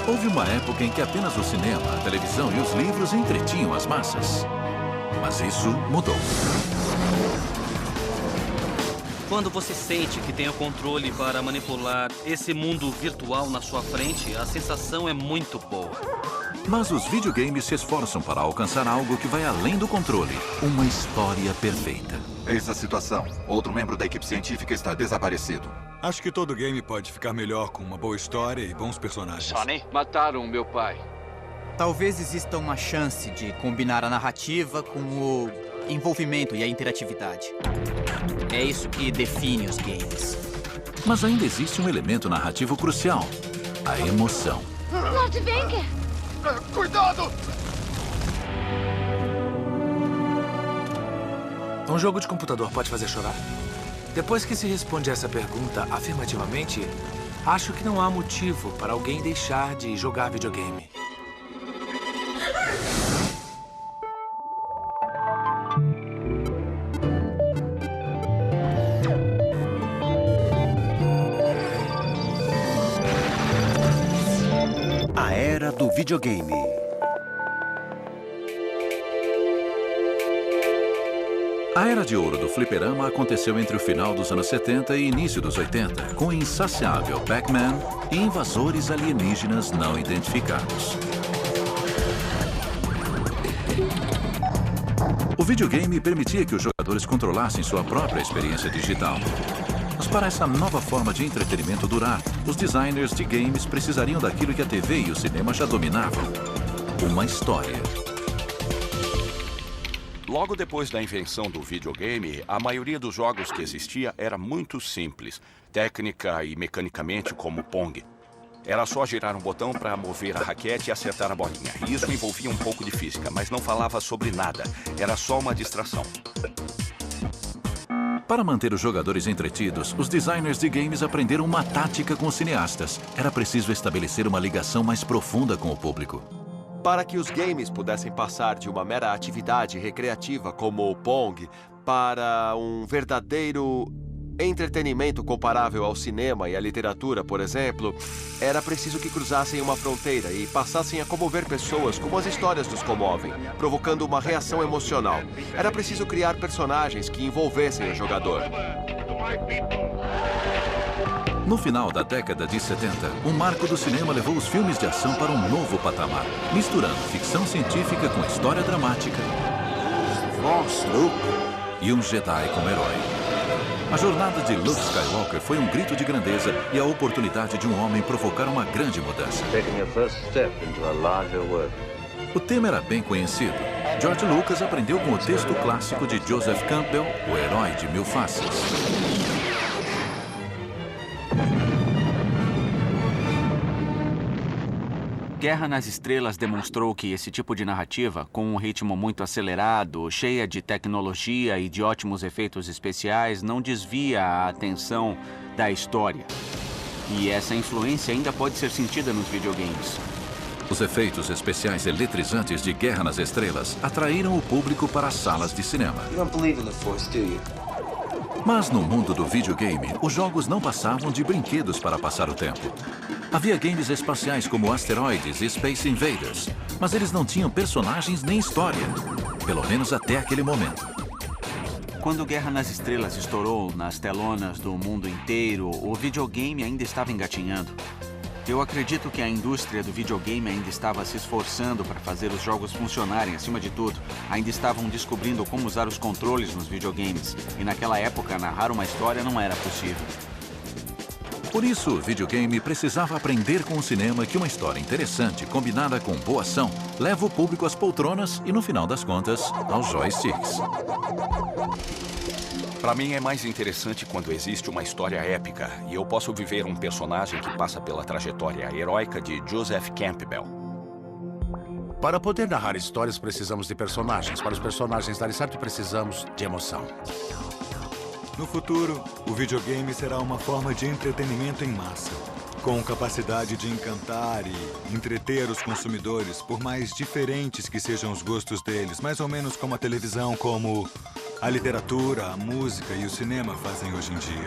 Houve uma época em que apenas o cinema, a televisão e os livros entretinham as massas. Mas isso mudou. Quando você sente que tem o controle para manipular esse mundo virtual na sua frente, a sensação é muito boa. Mas os videogames se esforçam para alcançar algo que vai além do controle. Uma história perfeita. Eis a situação. Outro membro da equipe científica está desaparecido. Acho que todo game pode ficar melhor com uma boa história e bons personagens. Sonny, mataram meu pai. Talvez exista uma chance de combinar a narrativa com o envolvimento e a interatividade. É isso que define os games. Mas ainda existe um elemento narrativo crucial: a emoção. Lord Venker! Cuidado! Um jogo de computador pode fazer chorar? Depois que se responde essa pergunta afirmativamente, acho que não há motivo para alguém deixar de jogar videogame. A era do videogame. A era de ouro do fliperama aconteceu entre o final dos anos 70 e início dos 80, com o insaciável Pac-Man e invasores alienígenas não identificados. O videogame permitia que os jogadores controlassem sua própria experiência digital. Mas para essa nova forma de entretenimento durar, os designers de games precisariam daquilo que a TV e o cinema já dominavam: uma história. Logo depois da invenção do videogame, a maioria dos jogos que existia era muito simples, técnica e mecanicamente como Pong. Era só girar um botão para mover a raquete e acertar a bolinha. E isso envolvia um pouco de física, mas não falava sobre nada. Era só uma distração. Para manter os jogadores entretidos, os designers de games aprenderam uma tática com os cineastas. Era preciso estabelecer uma ligação mais profunda com o público. Para que os games pudessem passar de uma mera atividade recreativa como o Pong para um verdadeiro entretenimento comparável ao cinema e à literatura, por exemplo, era preciso que cruzassem uma fronteira e passassem a comover pessoas como as histórias nos comovem, provocando uma reação emocional. Era preciso criar personagens que envolvessem o jogador. No final da década de 70, um marco do cinema levou os filmes de ação para um novo patamar, misturando ficção científica com história dramática e um Jedi como herói. A jornada de Luke Skywalker foi um grito de grandeza e a oportunidade de um homem provocar uma grande mudança. O tema era bem conhecido. George Lucas aprendeu com o texto clássico de Joseph Campbell, O Herói de Mil Faces. Guerra nas Estrelas demonstrou que esse tipo de narrativa, com um ritmo muito acelerado, cheia de tecnologia e de ótimos efeitos especiais, não desvia a atenção da história. E essa influência ainda pode ser sentida nos videogames. Os efeitos especiais eletrizantes de Guerra nas Estrelas atraíram o público para as salas de cinema. Mas no mundo do videogame, os jogos não passavam de brinquedos para passar o tempo. Havia games espaciais como Asteroids e Space Invaders, mas eles não tinham personagens nem história, pelo menos até aquele momento. Quando Guerra nas Estrelas estourou nas telonas do mundo inteiro, o videogame ainda estava engatinhando. Eu acredito que a indústria do videogame ainda estava se esforçando para fazer os jogos funcionarem acima de tudo. Ainda estavam descobrindo como usar os controles nos videogames. E naquela época, narrar uma história não era possível. Por isso, o videogame precisava aprender com o cinema que uma história interessante, combinada com boa ação, leva o público às poltronas e, no final das contas, aos joysticks. Para mim é mais interessante quando existe uma história épica e eu posso viver um personagem que passa pela trajetória heróica de Joseph Campbell. Para poder narrar histórias, precisamos de personagens. Para os personagens darem certo, precisamos de emoção. No futuro, o videogame será uma forma de entretenimento em massa, com capacidade de encantar e entreter os consumidores, por mais diferentes que sejam os gostos deles, mais ou menos como a televisão, como a literatura, a música e o cinema fazem hoje em dia.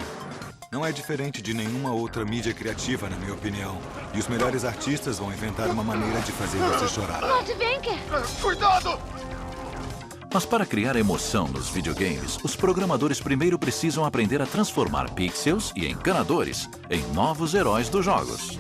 Não é diferente de nenhuma outra mídia criativa, na minha opinião. E os melhores artistas vão inventar uma maneira de fazer você chorar. Lord Venker! Cuidado! Mas para criar emoção nos videogames, os programadores primeiro precisam aprender a transformar pixels e encanadores em novos heróis dos jogos.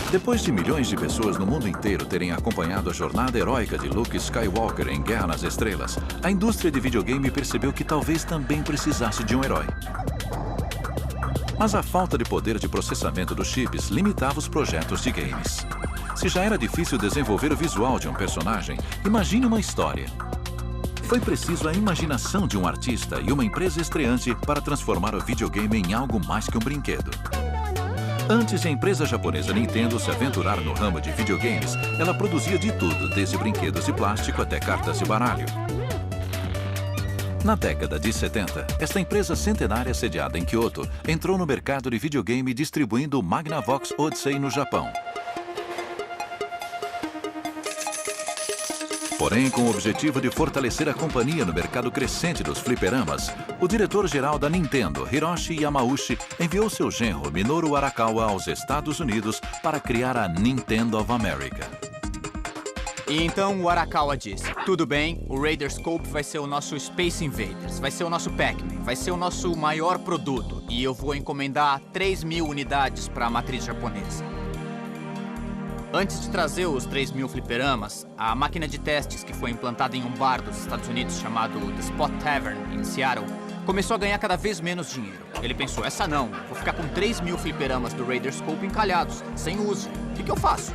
Depois de milhões de pessoas no mundo inteiro terem acompanhado a jornada heróica de Luke Skywalker em Guerra nas Estrelas, a indústria de videogame percebeu que talvez também precisasse de um herói. Mas a falta de poder de processamento dos chips limitava os projetos de games. Se já era difícil desenvolver o visual de um personagem, imagine uma história. Foi preciso a imaginação de um artista e uma empresa estreante para transformar o videogame em algo mais que um brinquedo. Antes de a empresa japonesa Nintendo se aventurar no ramo de videogames, ela produzia de tudo, desde brinquedos de plástico até cartas de baralho. Na década de 70, esta empresa centenária sediada em Kyoto entrou no mercado de videogame distribuindo o Magnavox Odyssey no Japão. Porém, com o objetivo de fortalecer a companhia no mercado crescente dos fliperamas, o diretor-geral da Nintendo, Hiroshi Yamauchi, enviou seu genro Minoru Arakawa aos Estados Unidos para criar a Nintendo of America. E então o Arakawa disse, tudo bem, o Radarscope vai ser o nosso Space Invaders, vai ser o nosso Pac-Man, vai ser o nosso maior produto, e eu vou encomendar 3.000 unidades para a matriz japonesa. Antes de trazer os 3.000 fliperamas, a máquina de testes que foi implantada em um bar dos Estados Unidos chamado The Spot Tavern, em Seattle, começou a ganhar cada vez menos dinheiro. Ele pensou, essa não, vou ficar com 3.000 fliperamas do Radarscope encalhados, sem uso. O que eu faço?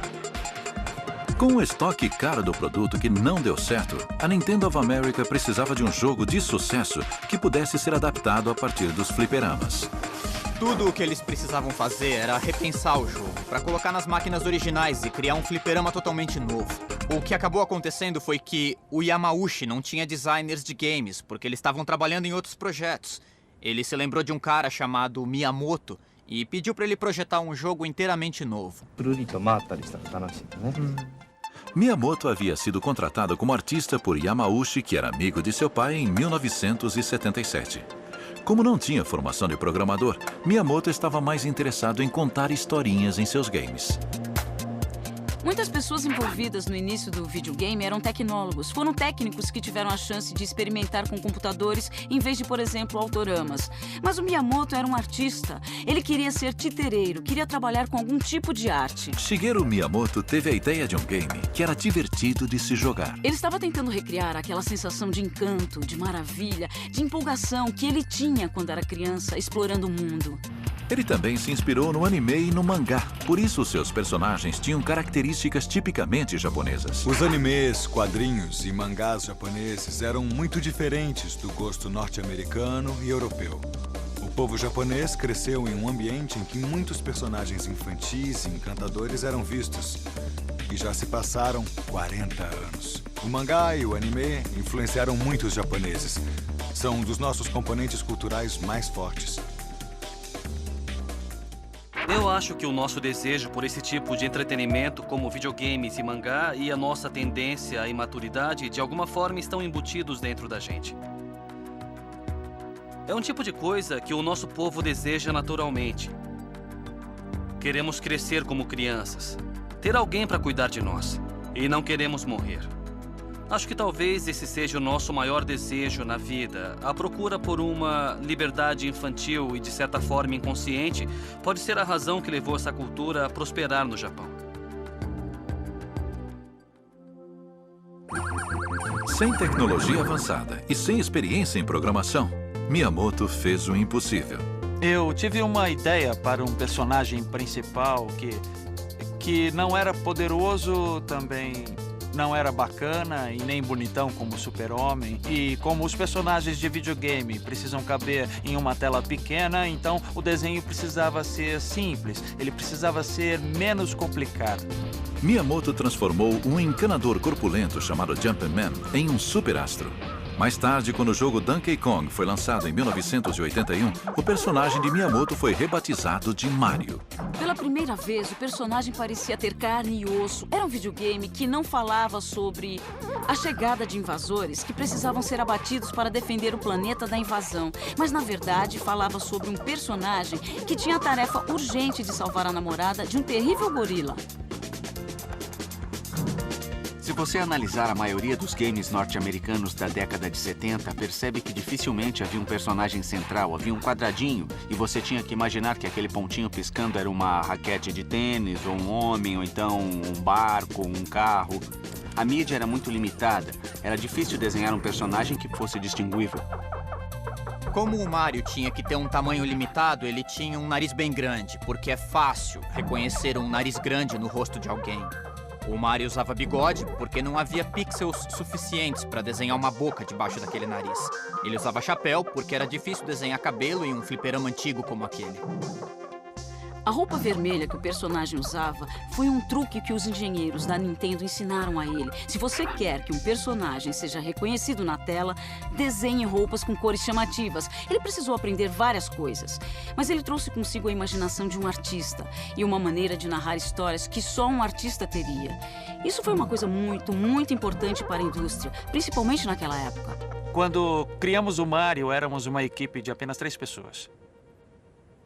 Com o estoque caro do produto que não deu certo, a Nintendo of America precisava de um jogo de sucesso que pudesse ser adaptado a partir dos fliperamas. Tudo o que eles precisavam fazer era repensar o jogo, para colocar nas máquinas originais e criar um fliperama totalmente novo. O que acabou acontecendo foi que o Yamauchi não tinha designers de games, porque eles estavam trabalhando em outros projetos. Ele se lembrou de um cara chamado Miyamoto e pediu para ele projetar um jogo inteiramente novo. Miyamoto havia sido contratado como artista por Yamauchi, que era amigo de seu pai, em 1977. Como não tinha formação de programador, Miyamoto estava mais interessado em contar historinhas em seus games. Muitas pessoas envolvidas no início do videogame eram tecnólogos. Foram técnicos que tiveram a chance de experimentar com computadores em vez de, por exemplo, autoramas. Mas o Miyamoto era um artista. Ele queria ser titereiro, queria trabalhar com algum tipo de arte. Shigeru Miyamoto teve a ideia de um game que era divertido de se jogar. Ele estava tentando recriar aquela sensação de encanto, de maravilha, de empolgação que ele tinha quando era criança, explorando o mundo. Ele também se inspirou no anime e no mangá. Por isso, seus personagens tinham características tipicamente japonesas. Os animes, quadrinhos e mangás japoneses eram muito diferentes do gosto norte-americano e europeu. O povo japonês cresceu em um ambiente em que muitos personagens infantis e encantadores eram vistos. E já se passaram 40 anos. O mangá e o anime influenciaram muitos japoneses. São um dos nossos componentes culturais mais fortes. Eu acho que o nosso desejo por esse tipo de entretenimento, como videogames e mangá, e a nossa tendência à imaturidade, de alguma forma estão embutidos dentro da gente. É um tipo de coisa que o nosso povo deseja naturalmente. Queremos crescer como crianças, ter alguém para cuidar de nós, e não queremos morrer. Acho que talvez esse seja o nosso maior desejo na vida. A procura por uma liberdade infantil e, de certa forma, inconsciente pode ser a razão que levou essa cultura a prosperar no Japão. Sem tecnologia avançada e sem experiência em programação, Miyamoto fez o impossível. Eu tive uma ideia para um personagem principal que não era poderoso, também não era bacana e nem bonitão como o Super-Homem. E como os personagens de videogame precisam caber em uma tela pequena, então o desenho precisava ser simples, ele precisava ser menos complicado. Miyamoto transformou um encanador corpulento chamado Jumpman em um superastro. Mais tarde, quando o jogo Donkey Kong foi lançado em 1981, o personagem de Miyamoto foi rebatizado de Mario. Pela primeira vez, o personagem parecia ter carne e osso. Era um videogame que não falava sobre a chegada de invasores que precisavam ser abatidos para defender o planeta da invasão. Mas, na verdade, falava sobre um personagem que tinha a tarefa urgente de salvar a namorada de um terrível gorila. Se você analisar a maioria dos games norte-americanos da década de 70, percebe que dificilmente havia um personagem central, havia um quadradinho, e você tinha que imaginar que aquele pontinho piscando era uma raquete de tênis, ou um homem, ou então um barco, um carro. A mídia era muito limitada, era difícil desenhar um personagem que fosse distinguível. Como o Mario tinha que ter um tamanho limitado, ele tinha um nariz bem grande, porque é fácil reconhecer um nariz grande no rosto de alguém. O Mario usava bigode porque não havia pixels suficientes para desenhar uma boca debaixo daquele nariz. Ele usava chapéu porque era difícil desenhar cabelo em um fliperama antigo como aquele. A roupa vermelha que o personagem usava foi um truque que os engenheiros da Nintendo ensinaram a ele. Se você quer que um personagem seja reconhecido na tela, desenhe roupas com cores chamativas. Ele precisou aprender várias coisas, mas ele trouxe consigo a imaginação de um artista e uma maneira de narrar histórias que só um artista teria. Isso foi uma coisa muito importante para a indústria, principalmente naquela época. Quando criamos o Mario, éramos uma equipe de apenas 3 pessoas.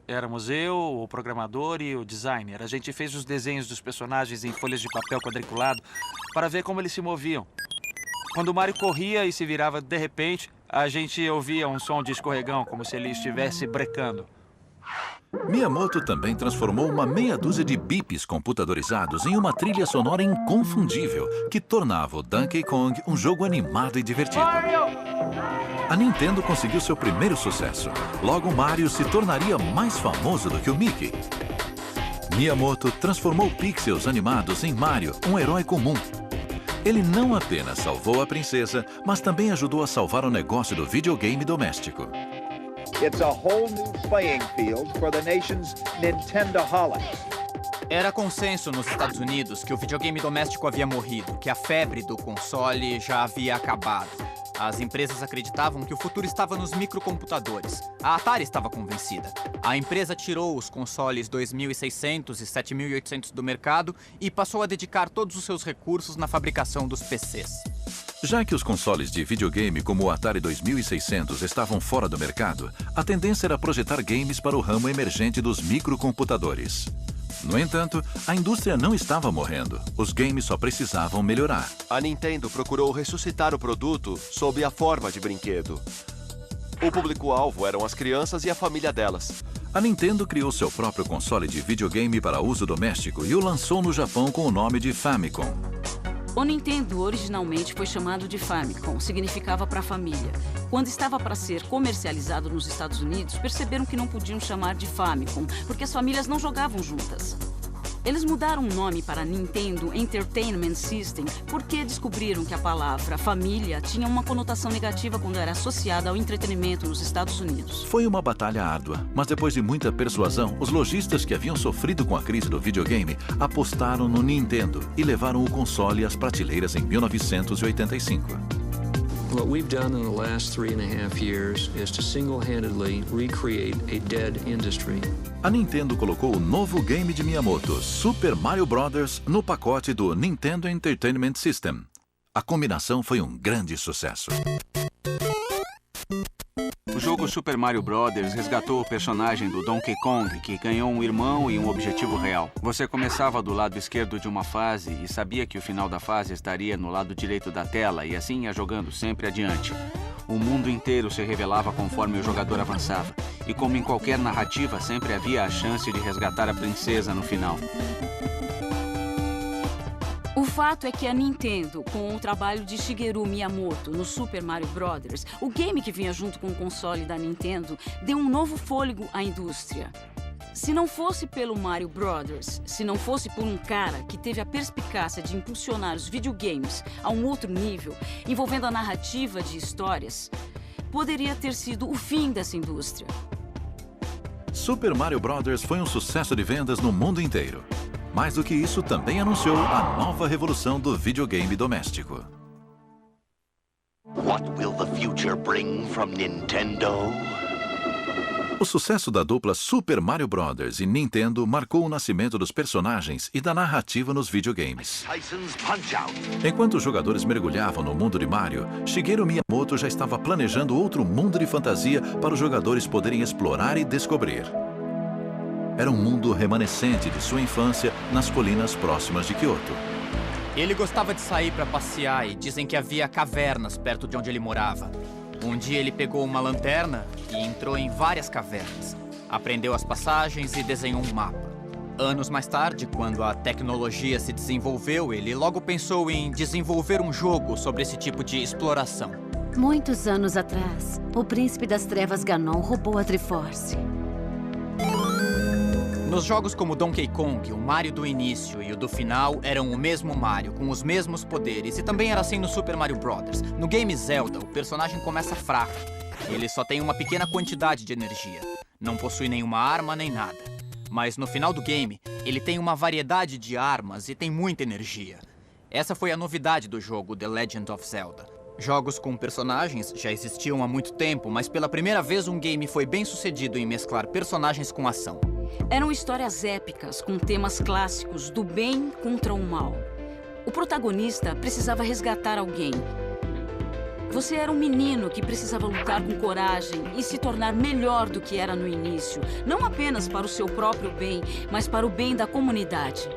Éramos eu, o programador e o designer. A gente fez os desenhos dos personagens em folhas de papel quadriculado para ver como eles se moviam. Quando o Mario corria e se virava de repente, a gente ouvia um som de escorregão, como se ele estivesse brecando. Miyamoto também transformou uma meia dúzia de bips computadorizados em uma trilha sonora inconfundível que tornava o Donkey Kong um jogo animado e divertido. A Nintendo conseguiu seu primeiro sucesso. Logo, Mario se tornaria mais famoso do que o Mickey. Miyamoto transformou pixels animados em Mario, um herói comum. Ele não apenas salvou a princesa, mas também ajudou a salvar o negócio do videogame doméstico. It's a whole new playing field for the nation's Nintendo-holics. Era consenso nos Estados Unidos que o videogame doméstico havia morrido, que a febre do console já havia acabado. As empresas acreditavam que o futuro estava nos microcomputadores. A Atari estava convencida. A empresa tirou os consoles 2600 e 7800 do mercado e passou a dedicar todos os seus recursos na fabricação dos PCs. Já que os consoles de videogame como o Atari 2600 estavam fora do mercado, a tendência era projetar games para o ramo emergente dos microcomputadores. No entanto, a indústria não estava morrendo. Os games só precisavam melhorar. A Nintendo procurou ressuscitar o produto sob a forma de brinquedo. O público-alvo eram as crianças e a família delas. A Nintendo criou seu próprio console de videogame para uso doméstico e o lançou no Japão com o nome de Famicom. O Nintendo originalmente foi chamado de Famicom, significava para família. Quando estava para ser comercializado nos Estados Unidos, perceberam que não podiam chamar de Famicom, porque as famílias não jogavam juntas. Eles mudaram o nome para Nintendo Entertainment System porque descobriram que a palavra família tinha uma conotação negativa quando era associada ao entretenimento nos Estados Unidos. Foi uma batalha árdua, mas depois de muita persuasão, os lojistas que haviam sofrido com a crise do videogame apostaram no Nintendo e levaram o console às prateleiras em 1985. What we've done in the last 3.5 years is to single-handedly recreate a dead industry. A Nintendo colocou o novo game de Miyamoto, Super Mario Bros., no pacote do Nintendo Entertainment System. A combinação foi um grande sucesso. O jogo Super Mario Bros. Resgatou o personagem do Donkey Kong, que ganhou um irmão e um objetivo real. Você começava do lado esquerdo de uma fase e sabia que o final da fase estaria no lado direito da tela e assim ia jogando sempre adiante. O mundo inteiro se revelava conforme o jogador avançava. E como em qualquer narrativa, sempre havia a chance de resgatar a princesa no final. O fato é que a Nintendo, com o trabalho de Shigeru Miyamoto no Super Mario Bros., o game que vinha junto com o console da Nintendo, deu um novo fôlego à indústria. Se não fosse pelo Mario Bros., se não fosse por um cara que teve a perspicácia de impulsionar os videogames a um outro nível, envolvendo a narrativa de histórias, poderia ter sido o fim dessa indústria. Super Mario Bros. Foi um sucesso de vendas no mundo inteiro. Mais do que isso, também anunciou a nova revolução do videogame doméstico. What will the future bring from Nintendo? O sucesso da dupla Super Mario Bros. E Nintendo marcou o nascimento dos personagens e da narrativa nos videogames. Enquanto os jogadores mergulhavam no mundo de Mario, Shigeru Miyamoto já estava planejando outro mundo de fantasia para os jogadores poderem explorar e descobrir. Era um mundo remanescente de sua infância nas colinas próximas de Kyoto. Ele gostava de sair para passear e dizem que havia cavernas perto de onde ele morava. Um dia ele pegou uma lanterna e entrou em várias cavernas. Aprendeu as passagens e desenhou um mapa. Anos mais tarde, quando a tecnologia se desenvolveu, ele logo pensou em desenvolver um jogo sobre esse tipo de exploração. Muitos anos atrás, o príncipe das trevas Ganon roubou a Triforce. Nos jogos como Donkey Kong, o Mario do início e o do final eram o mesmo Mario, com os mesmos poderes. E também era assim no Super Mario Bros. No game Zelda, o personagem começa fraco. Ele só tem uma pequena quantidade de energia. Não possui nenhuma arma nem nada. Mas no final do game, ele tem uma variedade de armas e tem muita energia. Essa foi a novidade do jogo The Legend of Zelda. Jogos com personagens já existiam há muito tempo, mas pela primeira vez um game foi bem sucedido em mesclar personagens com ação. Eram histórias épicas, com temas clássicos do bem contra o mal. O protagonista precisava resgatar alguém. Você era um menino que precisava lutar com coragem e se tornar melhor do que era no início. Não apenas para o seu próprio bem, mas para o bem da comunidade.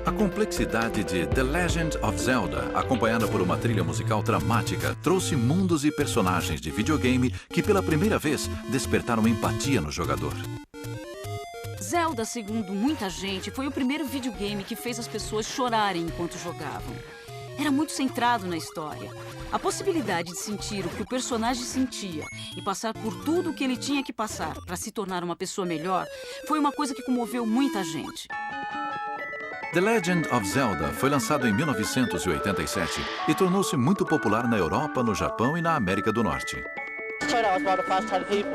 A complexidade de The Legend of Zelda, acompanhada por uma trilha musical dramática, trouxe mundos e personagens de videogame que pela primeira vez despertaram empatia no jogador. Zelda, segundo muita gente, foi o primeiro videogame que fez as pessoas chorarem enquanto jogavam. Era muito centrado na história. A possibilidade de sentir o que o personagem sentia e passar por tudo o que ele tinha que passar para se tornar uma pessoa melhor foi uma coisa que comoveu muita gente. The Legend of Zelda foi lançado em 1987 e tornou-se muito popular na Europa, no Japão e na América do Norte.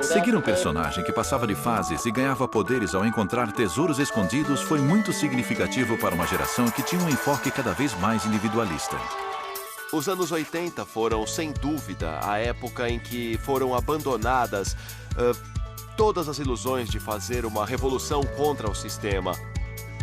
Seguir um personagem que passava de fases e ganhava poderes ao encontrar tesouros escondidos foi muito significativo para uma geração que tinha um enfoque cada vez mais individualista. Os anos 80 foram, sem dúvida, a época em que foram abandonadas todas as ilusões de fazer uma revolução contra o sistema.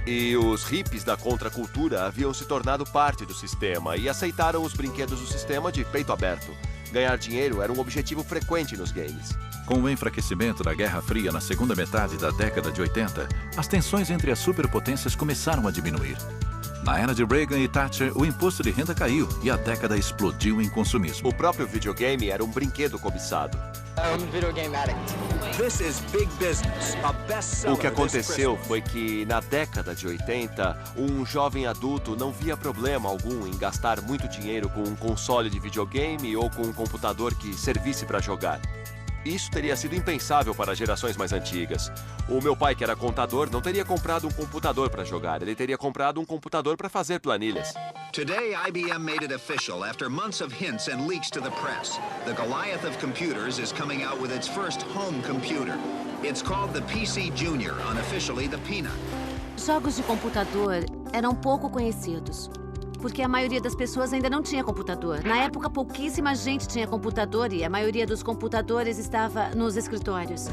E os hippies da contracultura haviam se tornado parte do sistema e aceitaram os brinquedos do sistema de peito aberto. Ganhar dinheiro era um objetivo frequente nos games. Com o enfraquecimento da Guerra Fria na segunda metade da década de 80, as tensões entre as superpotências começaram a diminuir. Na era de Reagan e Thatcher, o imposto de renda caiu e a década explodiu em consumismo. O próprio videogame era um brinquedo cobiçado. O que aconteceu foi que, na década de 80, um jovem adulto não via problema algum em gastar muito dinheiro com um console de videogame ou com um computador que servisse para jogar. Isso teria sido impensável para gerações mais antigas. O meu pai, que era contador, não teria comprado um computador para jogar. Ele teria comprado um computador para fazer planilhas. Today, IBM made it official after months of hints and leaks to the press. The Goliath of computers is coming out with its first home computer. It's called the PC Junior, unofficially the Peanut. Jogos de computador eram pouco conhecidos, porque a maioria das pessoas ainda não tinha computador. Na época, pouquíssima gente tinha computador e a maioria dos computadores estava nos escritórios.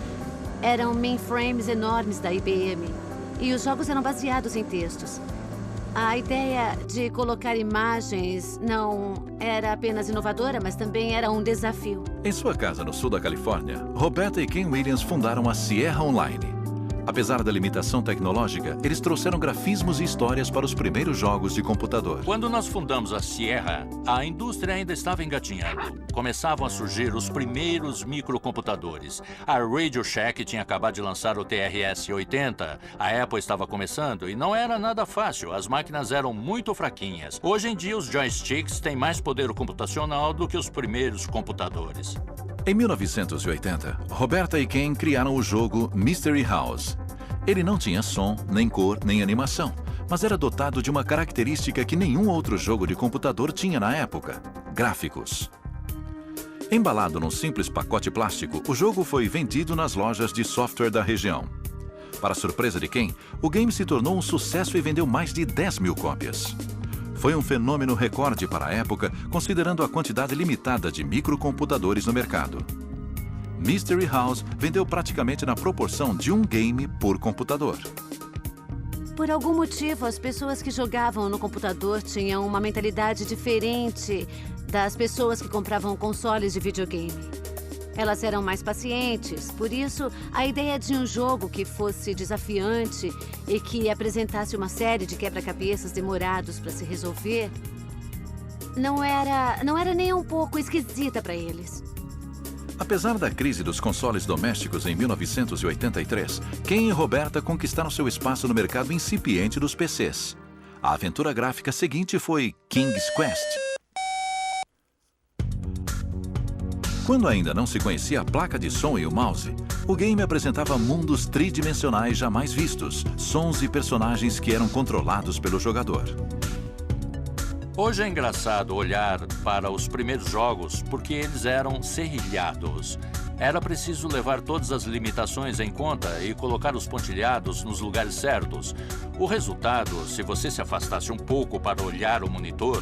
Eram mainframes enormes da IBM e os jogos eram baseados em textos. A ideia de colocar imagens não era apenas inovadora, mas também era um desafio. Em sua casa no sul da Califórnia, Roberta e Ken Williams fundaram a Sierra Online. Apesar da limitação tecnológica, eles trouxeram grafismos e histórias para os primeiros jogos de computador. Quando nós fundamos a Sierra, a indústria ainda estava engatinhando. Começavam a surgir os primeiros microcomputadores. A Radio Shack tinha acabado de lançar o TRS-80. A Apple estava começando e não era nada fácil. As máquinas eram muito fraquinhas. Hoje em dia, os joysticks têm mais poder computacional do que os primeiros computadores. Em 1980, Roberta e Ken criaram o jogo Mystery House. Ele não tinha som, nem cor, nem animação, mas era dotado de uma característica que nenhum outro jogo de computador tinha na época: gráficos. Embalado num simples pacote plástico, o jogo foi vendido nas lojas de software da região. Para surpresa de Ken, o game se tornou um sucesso e vendeu mais de 10 mil cópias. Foi um fenômeno recorde para a época, considerando a quantidade limitada de microcomputadores no mercado. Mystery House vendeu praticamente na proporção de um game por computador. Por algum motivo, as pessoas que jogavam no computador tinham uma mentalidade diferente das pessoas que compravam consoles de videogame. Elas eram mais pacientes, por isso, a ideia de um jogo que fosse desafiante e que apresentasse uma série de quebra-cabeças demorados para se resolver não era nem um pouco esquisita para eles. Apesar da crise dos consoles domésticos em 1983, Ken e Roberta conquistaram seu espaço no mercado incipiente dos PCs. A aventura gráfica seguinte foi King's Quest. Quando ainda não se conhecia a placa de som e o mouse, o game apresentava mundos tridimensionais jamais vistos, sons e personagens que eram controlados pelo jogador. Hoje é engraçado olhar para os primeiros jogos porque eles eram serrilhados. Era preciso levar todas as limitações em conta e colocar os pontilhados nos lugares certos. O resultado, se você se afastasse um pouco para olhar o monitor,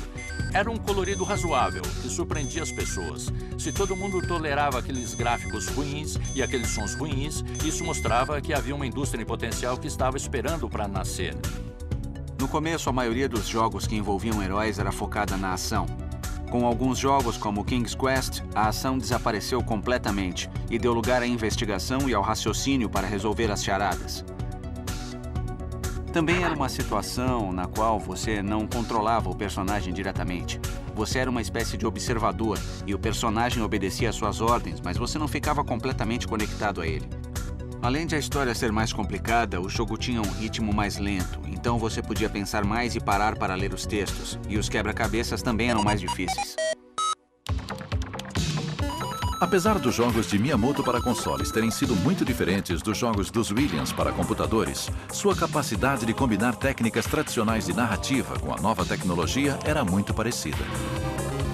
era um colorido razoável que surpreendia as pessoas. Se todo mundo tolerava aqueles gráficos ruins e aqueles sons ruins, isso mostrava que havia uma indústria em potencial que estava esperando para nascer. No começo, a maioria dos jogos que envolviam heróis era focada na ação. Com alguns jogos, como King's Quest, a ação desapareceu completamente e deu lugar à investigação e ao raciocínio para resolver as charadas. Também era uma situação na qual você não controlava o personagem diretamente. Você era uma espécie de observador e o personagem obedecia às suas ordens, mas você não ficava completamente conectado a ele. Além de a história ser mais complicada, o jogo tinha um ritmo mais lento, então você podia pensar mais e parar para ler os textos, e os quebra-cabeças também eram mais difíceis. Apesar dos jogos de Miyamoto para consoles terem sido muito diferentes dos jogos dos Williams para computadores, sua capacidade de combinar técnicas tradicionais de narrativa com a nova tecnologia era muito parecida.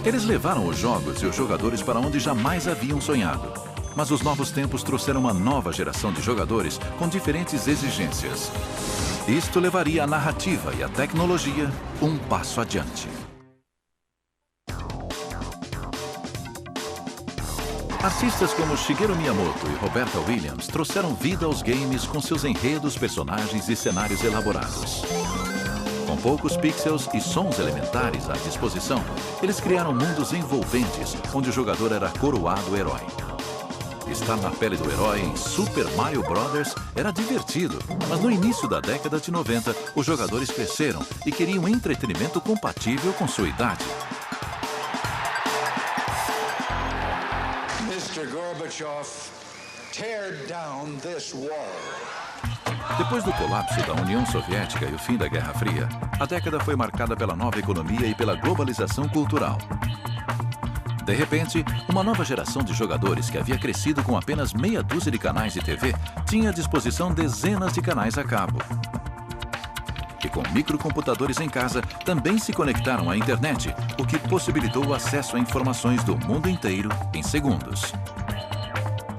Eles levaram os jogos e os jogadores para onde jamais haviam sonhado. Mas os novos tempos trouxeram uma nova geração de jogadores com diferentes exigências. Isto levaria a narrativa e a tecnologia um passo adiante. Artistas como Shigeru Miyamoto e Roberta Williams trouxeram vida aos games com seus enredos, personagens e cenários elaborados. Com poucos pixels e sons elementares à disposição, eles criaram mundos envolventes onde o jogador era coroado herói. Estar na pele do herói em Super Mario Bros. Era divertido, mas no início da década de 90, os jogadores cresceram e queriam um entretenimento compatível com sua idade. Mr. Gorbachev, tear down this wall. Depois do colapso da União Soviética e o fim da Guerra Fria, a década foi marcada pela nova economia e pela globalização cultural. De repente, uma nova geração de jogadores que havia crescido com apenas meia dúzia de canais de TV tinha à disposição dezenas de canais a cabo. E com microcomputadores em casa, também se conectaram à internet, o que possibilitou o acesso a informações do mundo inteiro em segundos.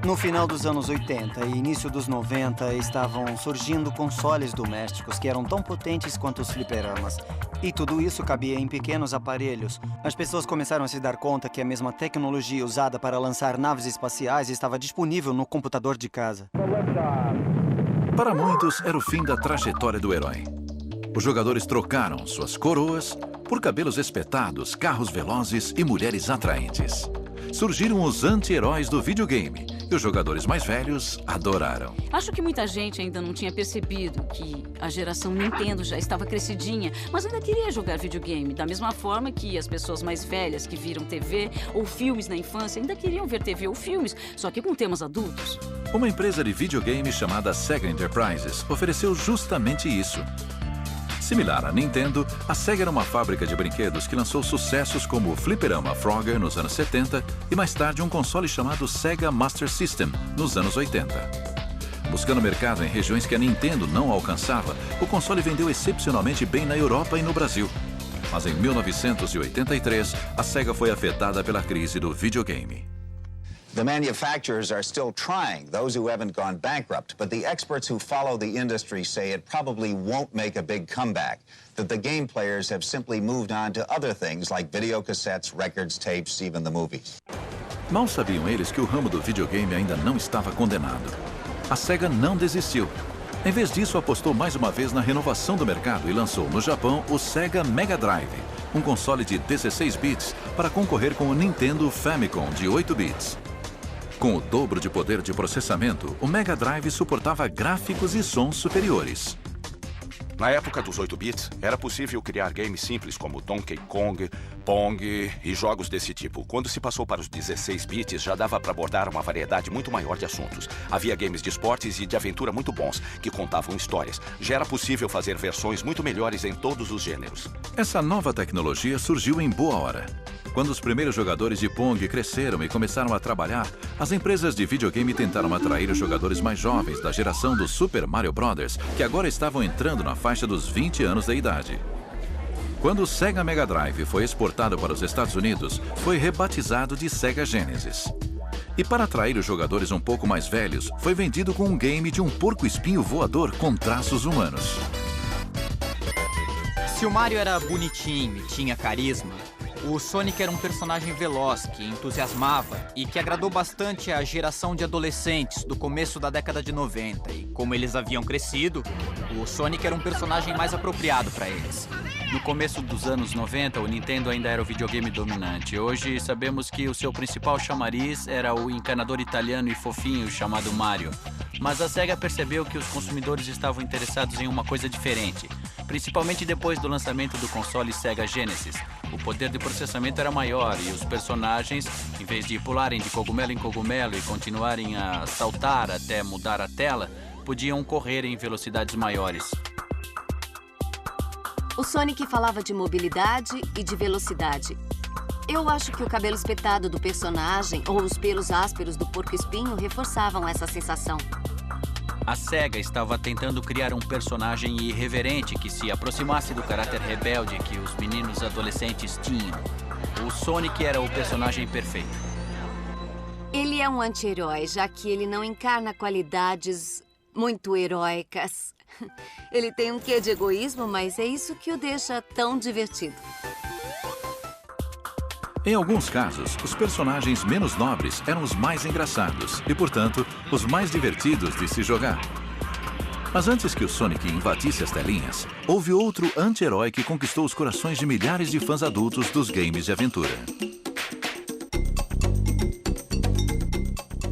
No final dos anos 80 e início dos 90, estavam surgindo consoles domésticos que eram tão potentes quanto os fliperamas. E tudo isso cabia em pequenos aparelhos. As pessoas começaram a se dar conta que a mesma tecnologia usada para lançar naves espaciais estava disponível no computador de casa. Para muitos, era o fim da trajetória do herói. Os jogadores trocaram suas coroas por cabelos espetados, carros velozes e mulheres atraentes. Surgiram os anti-heróis do videogame e os jogadores mais velhos adoraram. Acho que muita gente ainda não tinha percebido que a geração Nintendo já estava crescidinha, mas ainda queria jogar videogame, da mesma forma que as pessoas mais velhas que viram TV ou filmes na infância ainda queriam ver TV ou filmes, só que com temas adultos. Uma empresa de videogame chamada Sega Enterprises ofereceu justamente isso. Similar à Nintendo, a Sega era uma fábrica de brinquedos que lançou sucessos como o fliperama Frogger nos anos 70 e mais tarde um console chamado Sega Master System nos anos 80. Buscando mercado em regiões que a Nintendo não alcançava, o console vendeu excepcionalmente bem na Europa e no Brasil. Mas em 1983, a Sega foi afetada pela crise do videogame. The manufacturers are still trying, those who haven't gone bankrupt, but the experts who follow the industry say it probably won't make a big comeback, that the game players have simply moved on to other things like videocassettes, records, tapes, even the movies. Mal sabiam eles que o ramo do videogame ainda não estava condenado. A Sega não desistiu. Em vez disso, apostou mais uma vez na renovação do mercado e lançou no Japão o Sega Mega Drive, um console de 16 bits para concorrer com o Nintendo Famicom de 8 bits. Com o dobro de poder de processamento, o Mega Drive suportava gráficos e sons superiores. Na época dos 8 bits, era possível criar games simples como Donkey Kong, Pong e jogos desse tipo. Quando se passou para os 16 bits, já dava para abordar uma variedade muito maior de assuntos. Havia games de esportes e de aventura muito bons, que contavam histórias. Já era possível fazer versões muito melhores em todos os gêneros. Essa nova tecnologia surgiu em boa hora. Quando os primeiros jogadores de Pong cresceram e começaram a trabalhar, as empresas de videogame tentaram atrair os jogadores mais jovens da geração do Super Mario Bros., que agora estavam entrando na faixa dos 20 anos de idade. Quando o Sega Mega Drive foi exportado para os Estados Unidos, foi rebatizado de Sega Genesis. E para atrair os jogadores um pouco mais velhos, foi vendido com um game de um porco-espinho voador com traços humanos. Se o Mario era bonitinho e tinha carisma, o Sonic era um personagem veloz que entusiasmava e que agradou bastante a geração de adolescentes do começo da década de 90. E como eles haviam crescido, o Sonic era um personagem mais apropriado para eles. No começo dos anos 90, o Nintendo ainda era o videogame dominante. Hoje sabemos que o seu principal chamariz era o encanador italiano e fofinho chamado Mario. Mas a Sega percebeu que os consumidores estavam interessados em uma coisa diferente, principalmente depois do lançamento do console Sega Genesis. O poder de processamento era maior e os personagens, em vez de pularem de cogumelo em cogumelo e continuarem a saltar até mudar a tela, podiam correr em velocidades maiores. O Sonic falava de mobilidade e de velocidade. Eu acho que o cabelo espetado do personagem ou os pelos ásperos do porco-espinho reforçavam essa sensação. A Sega estava tentando criar um personagem irreverente que se aproximasse do caráter rebelde que os meninos adolescentes tinham. O Sonic era o personagem perfeito. Ele é um anti-herói, já que ele não encarna qualidades muito heróicas. Ele tem um quê de egoísmo, mas é isso que o deixa tão divertido. Em alguns casos, os personagens menos nobres eram os mais engraçados e, portanto, os mais divertidos de se jogar. Mas antes que o Sonic invadisse as telinhas, houve outro anti-herói que conquistou os corações de milhares de fãs adultos dos games de aventura.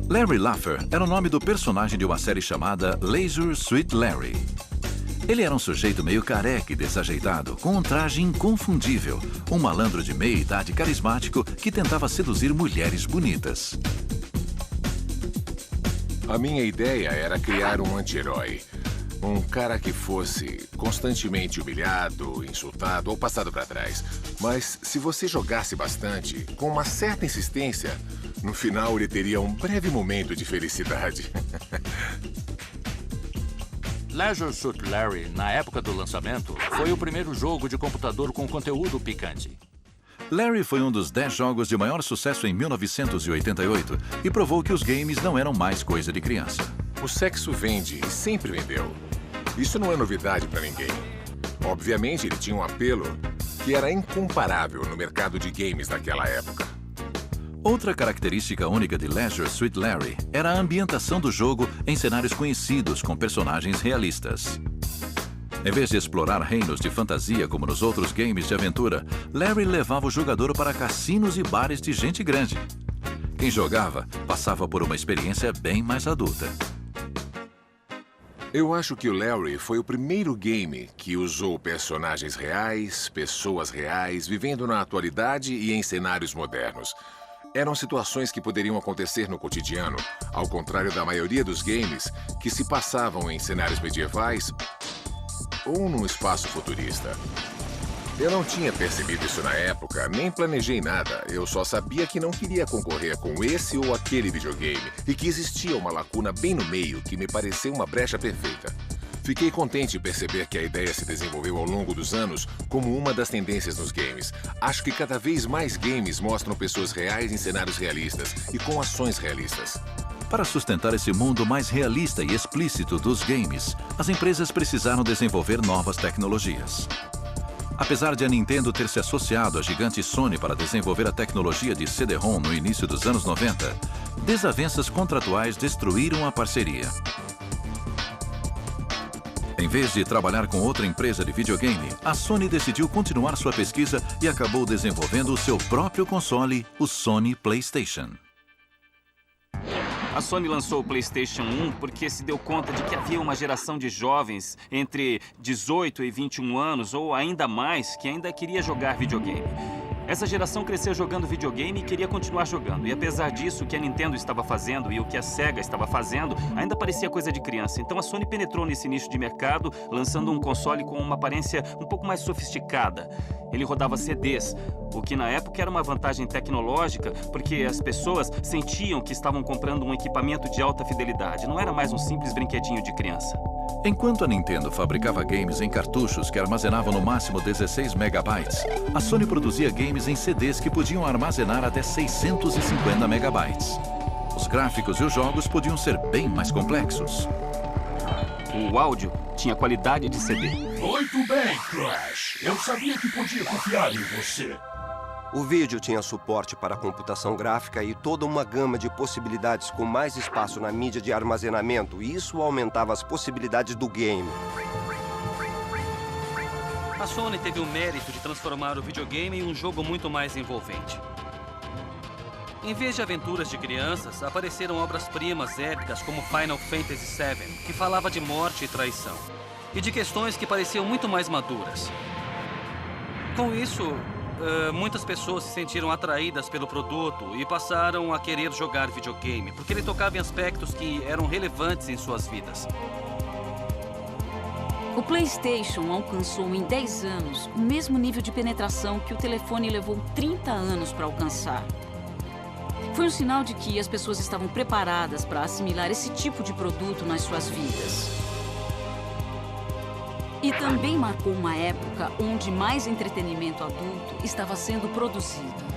Larry Laffer era o nome do personagem de uma série chamada Leisure Suit Larry. Ele era um sujeito meio careca e desajeitado, com um traje inconfundível, um malandro de meia-idade carismático que tentava seduzir mulheres bonitas. A minha ideia era criar um anti-herói. Um cara que fosse constantemente humilhado, insultado ou passado para trás. Mas se você jogasse bastante, com uma certa insistência, no final ele teria um breve momento de felicidade. Leisure Suit Larry, na época do lançamento, foi o primeiro jogo de computador com conteúdo picante. Larry foi um dos 10 jogos de maior sucesso em 1988 e provou que os games não eram mais coisa de criança. O sexo vende e sempre vendeu. Isso não é novidade para ninguém. Obviamente, ele tinha um apelo que era incomparável no mercado de games daquela época. Outra característica única de Leisure Suit Larry era a ambientação do jogo em cenários conhecidos com personagens realistas. Em vez de explorar reinos de fantasia como nos outros games de aventura, Larry levava o jogador para cassinos e bares de gente grande. Quem jogava passava por uma experiência bem mais adulta. Eu acho que o Larry foi o primeiro game que usou personagens reais, pessoas reais, vivendo na atualidade e em cenários modernos. Eram situações que poderiam acontecer no cotidiano, ao contrário da maioria dos games que se passavam em cenários medievais ou num espaço futurista. Eu não tinha percebido isso na época, nem planejei nada. Eu só sabia que não queria concorrer com esse ou aquele videogame e que existia uma lacuna bem no meio que me pareceu uma brecha perfeita. Fiquei contente em perceber que a ideia se desenvolveu ao longo dos anos como uma das tendências nos games. Acho que cada vez mais games mostram pessoas reais em cenários realistas e com ações realistas. Para sustentar esse mundo mais realista e explícito dos games, as empresas precisaram desenvolver novas tecnologias. Apesar de a Nintendo ter se associado à gigante Sony para desenvolver a tecnologia de CD-ROM no início dos anos 90, desavenças contratuais destruíram a parceria. Em vez de trabalhar com outra empresa de videogame, a Sony decidiu continuar sua pesquisa e acabou desenvolvendo o seu próprio console, o Sony PlayStation. A Sony lançou o PlayStation 1 porque se deu conta de que havia uma geração de jovens entre 18 e 21 anos, ou ainda mais, que ainda queria jogar videogame. Essa geração cresceu jogando videogame e queria continuar jogando. E apesar disso, o que a Nintendo estava fazendo e o que a Sega estava fazendo ainda parecia coisa de criança. Então a Sony penetrou nesse nicho de mercado, lançando um console com uma aparência um pouco mais sofisticada. Ele rodava CDs, o que na época era uma vantagem tecnológica, porque as pessoas sentiam que estavam comprando um equipamento de alta fidelidade. Não era mais um simples brinquedinho de criança. Enquanto a Nintendo fabricava games em cartuchos que armazenavam no máximo 16 megabytes, a Sony produzia games em CDs que podiam armazenar até 650 megabytes. Os gráficos e os jogos podiam ser bem mais complexos. O áudio tinha qualidade de CD. Muito bem, Crash. Eu sabia que podia confiar em você. O vídeo tinha suporte para computação gráfica e toda uma gama de possibilidades com mais espaço na mídia de armazenamento, e isso aumentava as possibilidades do game. A Sony teve o mérito de transformar o videogame em um jogo muito mais envolvente. Em vez de aventuras de crianças, apareceram obras-primas épicas como Final Fantasy VII, que falava de morte e traição, e de questões que pareciam muito mais maduras. Com isso, muitas pessoas se sentiram atraídas pelo produto e passaram a querer jogar videogame, porque ele tocava em aspectos que eram relevantes em suas vidas. O PlayStation alcançou em 10 anos o mesmo nível de penetração que o telefone levou 30 anos para alcançar. Foi um sinal de que as pessoas estavam preparadas para assimilar esse tipo de produto nas suas vidas. E também marcou uma época onde mais entretenimento adulto estava sendo produzido.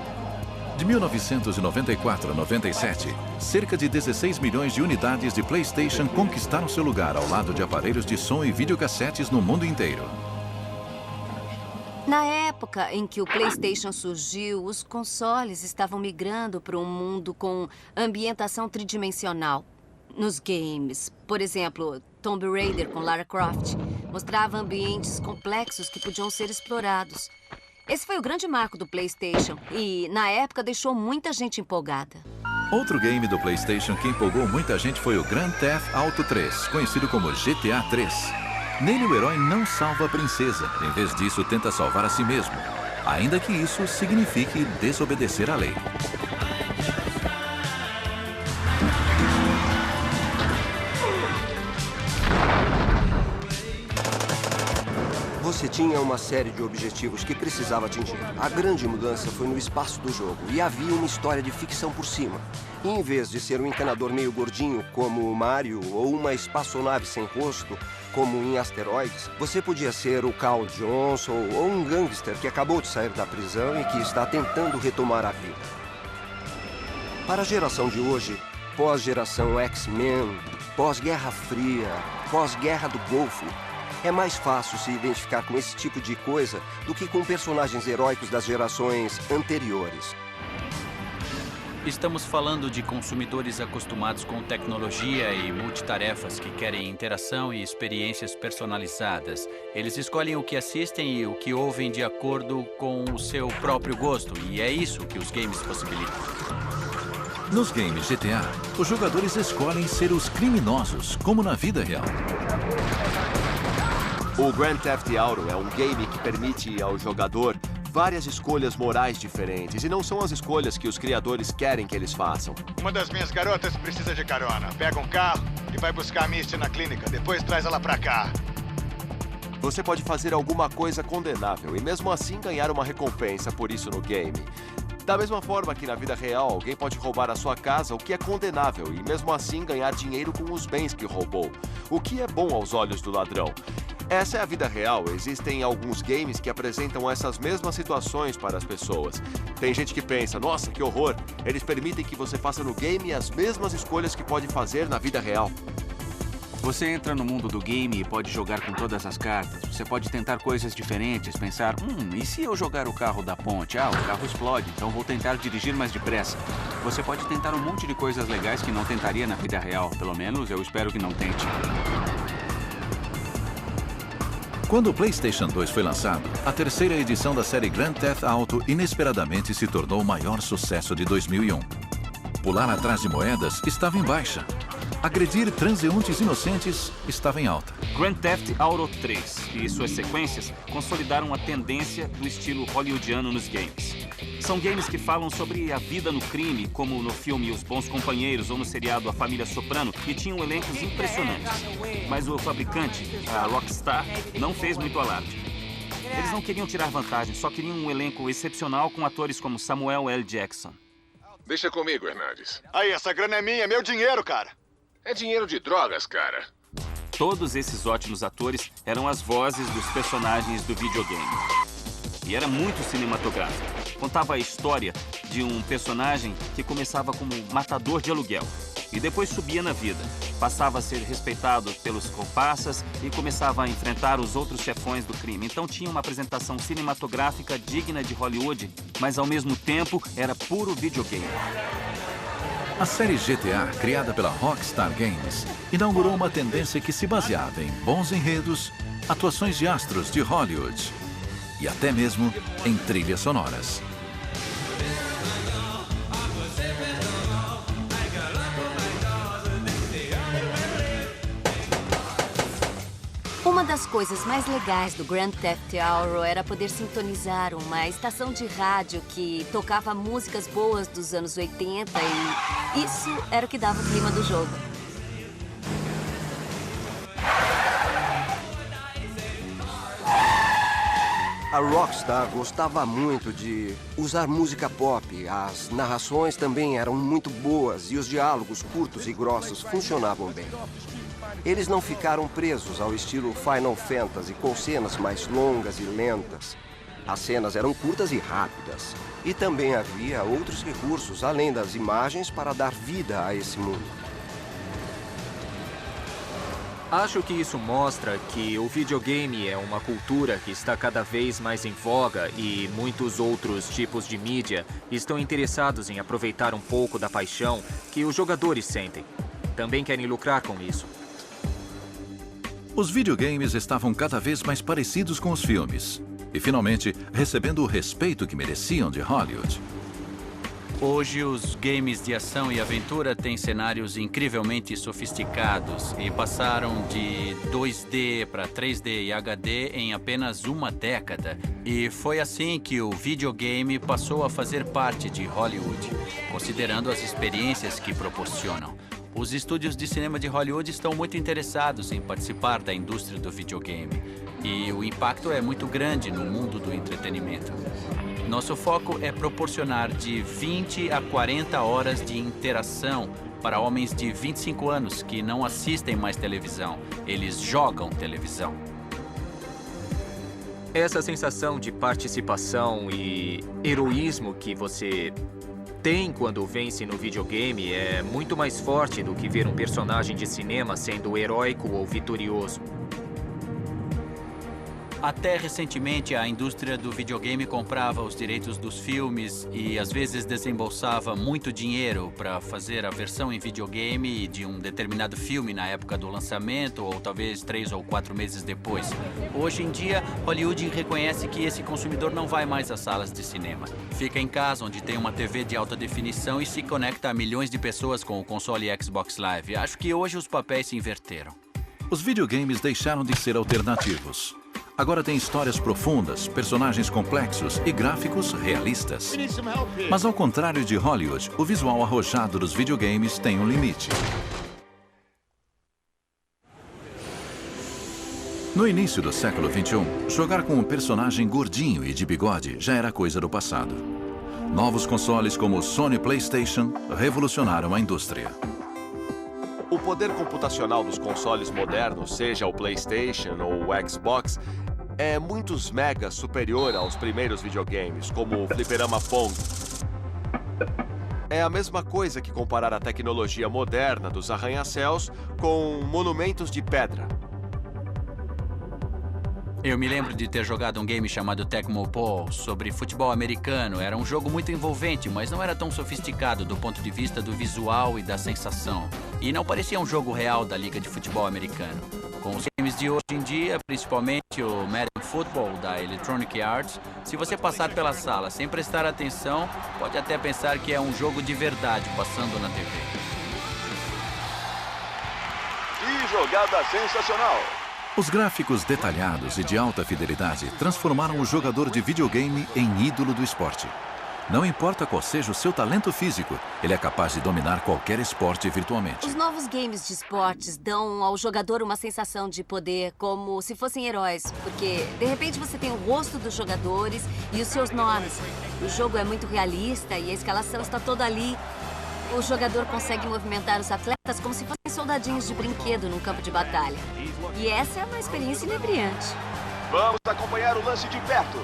De 1994 a 97, cerca de 16 milhões de unidades de PlayStation conquistaram seu lugar ao lado de aparelhos de som e videocassetes no mundo inteiro. Na época em que o PlayStation surgiu, os consoles estavam migrando para um mundo com ambientação tridimensional. Nos games, por exemplo, Tomb Raider com Lara Croft mostrava ambientes complexos que podiam ser explorados. Esse foi o grande marco do PlayStation e, na época, deixou muita gente empolgada. Outro game do PlayStation que empolgou muita gente foi o Grand Theft Auto 3, conhecido como GTA 3. Nele, o herói não salva a princesa, em vez disso, tenta salvar a si mesmo, ainda que isso signifique desobedecer à lei. Você tinha uma série de objetivos que precisava atingir. A grande mudança foi no espaço do jogo e havia uma história de ficção por cima. E em vez de ser um encanador meio gordinho como o Mario ou uma espaçonave sem rosto como em Asteroids, você podia ser o Carl Johnson ou um gangster que acabou de sair da prisão e que está tentando retomar a vida. Para a geração de hoje, pós-geração X-Men, pós-Guerra Fria, pós-Guerra do Golfo, é mais fácil se identificar com esse tipo de coisa do que com personagens heróicos das gerações anteriores. Estamos falando de consumidores acostumados com tecnologia e multitarefas que querem interação e experiências personalizadas. Eles escolhem o que assistem e o que ouvem de acordo com o seu próprio gosto, e é isso que os games possibilitam. Nos games GTA, os jogadores escolhem ser os criminosos, como na vida real. O Grand Theft Auto é um game que permite ao jogador várias escolhas morais diferentes, e não são as escolhas que os criadores querem que eles façam. Uma das minhas garotas precisa de carona. Pega um carro e vai buscar a Misty na clínica. Depois traz ela pra cá. Você pode fazer alguma coisa condenável e mesmo assim ganhar uma recompensa por isso no game. Da mesma forma que na vida real, alguém pode roubar a sua casa, o que é condenável, e mesmo assim ganhar dinheiro com os bens que roubou, o que é bom aos olhos do ladrão. Essa é a vida real. Existem alguns games que apresentam essas mesmas situações para as pessoas. Tem gente que pensa, nossa, que horror. Eles permitem que você faça no game as mesmas escolhas que pode fazer na vida real. Você entra no mundo do game e pode jogar com todas as cartas. Você pode tentar coisas diferentes, pensar, e se eu jogar o carro da ponte? Ah, o carro explode, então vou tentar dirigir mais depressa. Você pode tentar um monte de coisas legais que não tentaria na vida real. Pelo menos, eu espero que não tente. Quando o PlayStation 2 foi lançado, a terceira edição da série Grand Theft Auto inesperadamente se tornou o maior sucesso de 2001. Pular atrás de moedas estava em baixa. Agredir transeuntes inocentes estava em alta. Grand Theft Auto 3 e suas sequências consolidaram a tendência do estilo hollywoodiano nos games. São games que falam sobre a vida no crime, como no filme Os Bons Companheiros ou no seriado A Família Soprano, e tinham elencos impressionantes. Mas o fabricante, a Rockstar, não fez muito alarde. Eles não queriam tirar vantagem, só queriam um elenco excepcional com atores como Samuel L. Jackson. Deixa comigo, Hernandes. Aí, essa grana é minha, é meu dinheiro, cara. É dinheiro de drogas, cara. Todos esses ótimos atores eram as vozes dos personagens do videogame. E era muito cinematográfico. Contava a história de um personagem que começava como matador de aluguel e depois subia na vida. Passava a ser respeitado pelos comparsas e começava a enfrentar os outros chefões do crime. Então tinha uma apresentação cinematográfica digna de Hollywood, mas ao mesmo tempo era puro videogame. A série GTA, criada pela Rockstar Games, inaugurou uma tendência que se baseava em bons enredos, atuações de astros de Hollywood e até mesmo em trilhas sonoras. Uma das coisas mais legais do Grand Theft Auto era poder sintonizar uma estação de rádio que tocava músicas boas dos anos 80 e isso era o que dava o clima do jogo. A Rockstar gostava muito de usar música pop. As narrações também eram muito boas e os diálogos curtos e grossos funcionavam bem. Eles não ficaram presos ao estilo Final Fantasy, com cenas mais longas e lentas. As cenas eram curtas e rápidas. E também havia outros recursos, além das imagens, para dar vida a esse mundo. Acho que isso mostra que o videogame é uma cultura que está cada vez mais em voga e muitos outros tipos de mídia estão interessados em aproveitar um pouco da paixão que os jogadores sentem. Também querem lucrar com isso. Os videogames estavam cada vez mais parecidos com os filmes e, finalmente, recebendo o respeito que mereciam de Hollywood. Hoje, os games de ação e aventura têm cenários incrivelmente sofisticados e passaram de 2D para 3D e HD em apenas uma década. E foi assim que o videogame passou a fazer parte de Hollywood, considerando as experiências que proporcionam. Os estúdios de cinema de Hollywood estão muito interessados em participar da indústria do videogame. E o impacto é muito grande no mundo do entretenimento. Nosso foco é proporcionar de 20 a 40 horas de interação para homens de 25 anos que não assistem mais televisão. Eles jogam televisão. Essa sensação de participação e heroísmo que você tem quando vence no videogame é muito mais forte do que ver um personagem de cinema sendo heróico ou vitorioso. Até recentemente, a indústria do videogame comprava os direitos dos filmes e, às vezes, desembolsava muito dinheiro para fazer a versão em videogame de um determinado filme na época do lançamento ou talvez 3 ou 4 meses depois. Hoje em dia, Hollywood reconhece que esse consumidor não vai mais às salas de cinema. Fica em casa, onde tem uma TV de alta definição e se conecta a milhões de pessoas com o console Xbox Live. Acho que hoje os papéis se inverteram. Os videogames deixaram de ser alternativos. Agora tem histórias profundas, personagens complexos e gráficos realistas. Mas ao contrário de Hollywood, o visual arrojado dos videogames tem um limite. No início do século XXI, jogar com um personagem gordinho e de bigode já era coisa do passado. Novos consoles como o Sony PlayStation revolucionaram a indústria. O poder computacional dos consoles modernos, seja o PlayStation ou o Xbox, é muitos megas superior aos primeiros videogames, como o fliperama Pong. É a mesma coisa que comparar a tecnologia moderna dos arranha-céus com monumentos de pedra. Eu me lembro de ter jogado um game chamado Tecmo Bowl sobre futebol americano. Era um jogo muito envolvente, mas não era tão sofisticado do ponto de vista do visual e da sensação. E não parecia um jogo real da Liga de Futebol Americano. Com os games de hoje em dia, principalmente o Madden Football da Electronic Arts, se você passar pela sala sem prestar atenção, pode até pensar que é um jogo de verdade passando na TV. Que jogada sensacional! Os gráficos detalhados e de alta fidelidade transformaram o jogador de videogame em ídolo do esporte. Não importa qual seja o seu talento físico, ele é capaz de dominar qualquer esporte virtualmente. Os novos games de esportes dão ao jogador uma sensação de poder, como se fossem heróis. Porque, de repente, você tem o rosto dos jogadores e os seus nomes. O jogo é muito realista e a escalação está toda ali. O jogador consegue movimentar os atletas como se fossem soldadinhos de brinquedo num campo de batalha. E essa é uma experiência inebriante. Vamos acompanhar o lance de perto.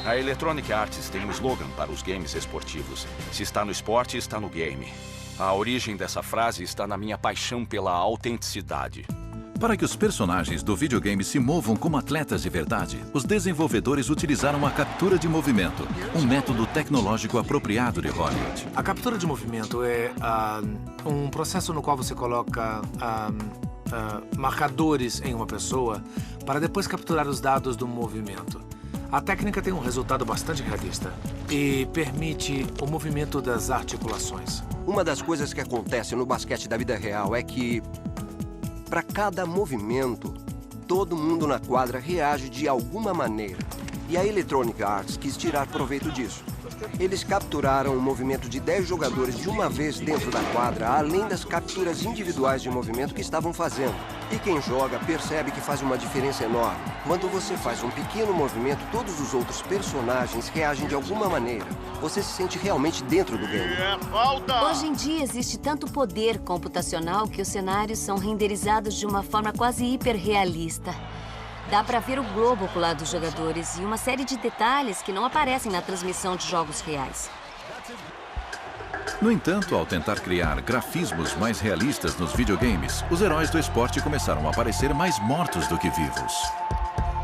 A Electronic Arts tem um slogan para os games esportivos. Se está no esporte, está no game. A origem dessa frase está na minha paixão pela autenticidade. Para que os personagens do videogame se movam como atletas de verdade, os desenvolvedores utilizaram a captura de movimento, um método tecnológico apropriado de Hollywood. A captura de movimento é um processo no qual você coloca marcadores em uma pessoa para depois capturar os dados do movimento. A técnica tem um resultado bastante realista e permite o movimento das articulações. Uma das coisas que acontece no basquete da vida real é que, para cada movimento, todo mundo na quadra reage de alguma maneira. E a Electronic Arts quis tirar proveito disso. Eles capturaram o movimento de 10 jogadores de uma vez dentro da quadra, além das capturas individuais de movimento que estavam fazendo. E quem joga percebe que faz uma diferença enorme. Quando você faz um pequeno movimento, todos os outros personagens reagem de alguma maneira. Você se sente realmente dentro do game. Hoje em dia existe tanto poder computacional que os cenários são renderizados de uma forma quase hiperrealista. Dá pra ver o globo ocular dos jogadores e uma série de detalhes que não aparecem na transmissão de jogos reais. No entanto, ao tentar criar grafismos mais realistas nos videogames, os heróis do esporte começaram a parecer mais mortos do que vivos.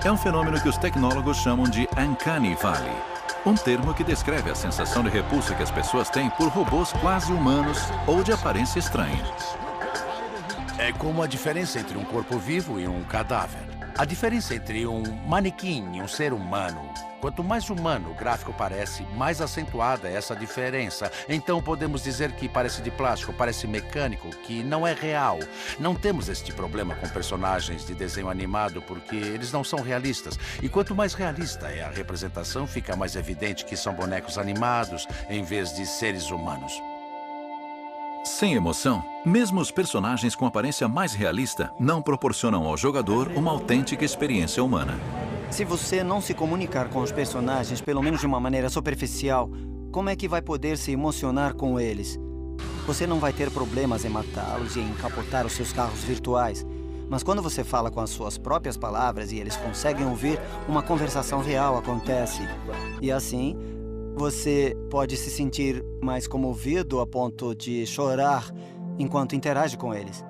É um fenômeno que os tecnólogos chamam de Uncanny Valley, um termo que descreve a sensação de repulsa que as pessoas têm por robôs quase humanos ou de aparência estranha. É como a diferença entre um corpo vivo e um cadáver. A diferença entre um manequim e um ser humano. Quanto mais humano o gráfico parece, mais acentuada é essa diferença. Então podemos dizer que parece de plástico, parece mecânico, que não é real. Não temos este problema com personagens de desenho animado porque eles não são realistas. E quanto mais realista é a representação, fica mais evidente que são bonecos animados em vez de seres humanos. Sem emoção, mesmo os personagens com aparência mais realista não proporcionam ao jogador uma autêntica experiência humana. Se você não se comunicar com os personagens, pelo menos de uma maneira superficial, como é que vai poder se emocionar com eles? Você não vai ter problemas em matá-los e em capotar os seus carros virtuais. Mas quando você fala com as suas próprias palavras e eles conseguem ouvir, uma conversação real acontece. E assim, você pode se sentir mais comovido a ponto de chorar enquanto interage com eles.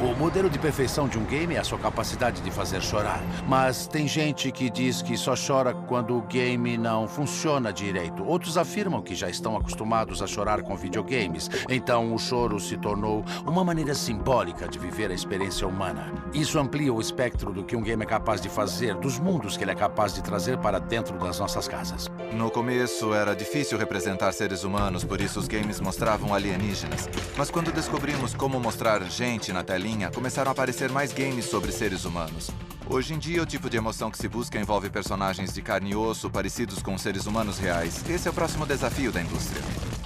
O modelo de perfeição de um game é a sua capacidade de fazer chorar. Mas tem gente que diz que só chora quando o game não funciona direito. Outros afirmam que já estão acostumados a chorar com videogames. Então o choro se tornou uma maneira simbólica de viver a experiência humana. Isso amplia o espectro do que um game é capaz de fazer, dos mundos que ele é capaz de trazer para dentro das nossas casas. No começo era difícil representar seres humanos, por isso os games mostravam alienígenas. Mas quando descobrimos como mostrar gente na telinha, começaram a aparecer mais games sobre seres humanos. Hoje em dia, o tipo de emoção que se busca envolve personagens de carne e osso parecidos com seres humanos reais. Esse é o próximo desafio da indústria.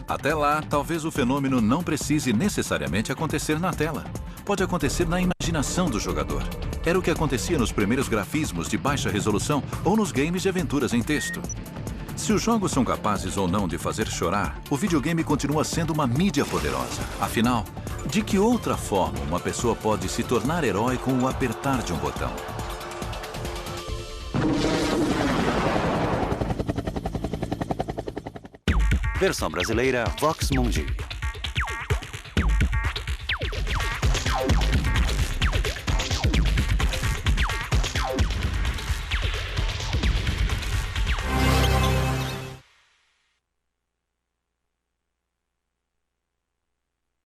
Até lá, talvez o fenômeno não precise necessariamente acontecer na tela. Pode acontecer na imaginação do jogador. Era o que acontecia nos primeiros grafismos de baixa resolução ou nos games de aventuras em texto. Se os jogos são capazes ou não de fazer chorar, o videogame continua sendo uma mídia poderosa. Afinal, de que outra forma uma pessoa pode se tornar herói com o apertar de um botão? Versão brasileira Vox Mundi.